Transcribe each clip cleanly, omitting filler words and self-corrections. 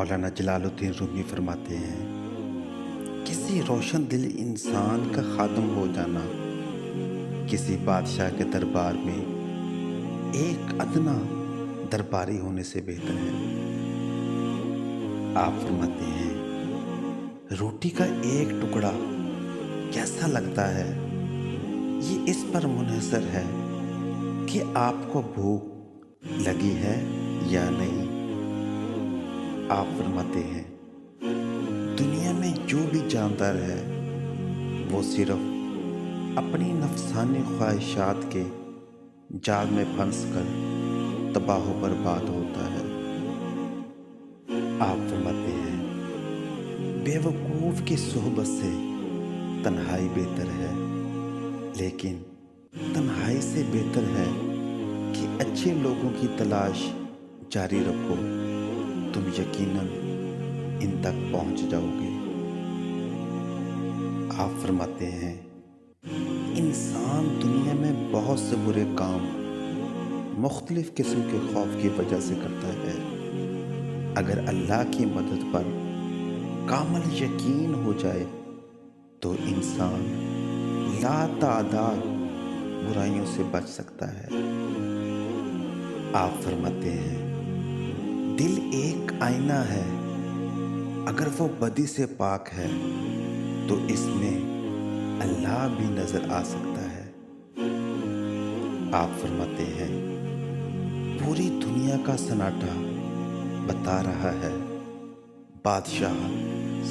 مولانا جلال الدین رومی فرماتے ہیں، کسی روشن دل انسان کا خادم ہو جانا کسی بادشاہ کے دربار میں ایک ادنا درباری ہونے سے بہتر ہے۔ آپ فرماتے ہیں، روٹی کا ایک ٹکڑا کیسا لگتا ہے یہ اس پر منحصر ہے کہ آپ کو بھوک لگی ہے یا نہیں۔ آپ فرماتے ہیں، دنیا میں جو بھی جاندار ہے وہ صرف اپنی نفسانی خواہشات کے جال میں پھنس کر تباہ و برباد ہوتا ہے۔ آپ فرماتے ہیں، بے وقوف کی صحبت سے تنہائی بہتر ہے، لیکن تنہائی سے بہتر ہے کہ اچھے لوگوں کی تلاش جاری رکھو، تم یقیناً ان تک پہنچ جاؤ گے۔ آپ فرماتے ہیں، انسان دنیا میں بہت سے برے کام مختلف قسم کے خوف کی وجہ سے کرتا ہے۔ اگر اللہ کی مدد پر کامل یقین ہو جائے تو انسان لا تعداد برائیوں سے بچ سکتا ہے۔ آپ فرماتے ہیں، دل ایک آئینہ ہے، اگر وہ بدی سے پاک ہے تو اس میں اللہ بھی نظر آ سکتا ہے۔ آپ فرماتے ہیں، پوری دنیا کا سناٹا بتا رہا ہے بادشاہ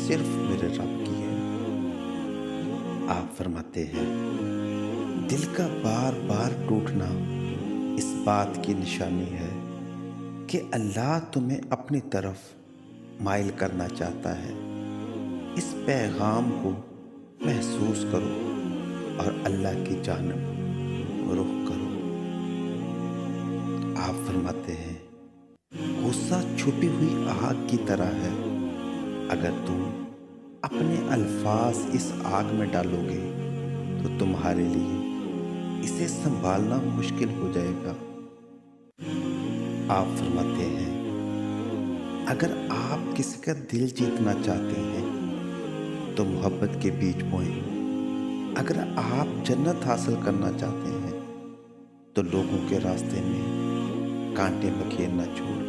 صرف میرے رب کی ہے۔ آپ فرماتے ہیں، دل کا بار بار ٹوٹنا اس بات کی نشانی ہے کہ اللہ تمہیں اپنی طرف مائل کرنا چاہتا ہے۔ اس پیغام کو محسوس کرو اور اللہ کی جانب رخ کرو۔ آپ فرماتے ہیں، غصہ چھپی ہوئی آگ کی طرح ہے، اگر تم اپنے الفاظ اس آگ میں ڈالو گے تو تمہارے لیے اسے سنبھالنا مشکل ہو جائے گا۔ آپ فرماتے ہیں، اگر آپ کسی کا دل جیتنا چاہتے ہیں تو محبت کے بیج بوئیں۔ اگر آپ جنت حاصل کرنا چاہتے ہیں تو لوگوں کے راستے میں کانٹے بکھیرنا چھوڑیں۔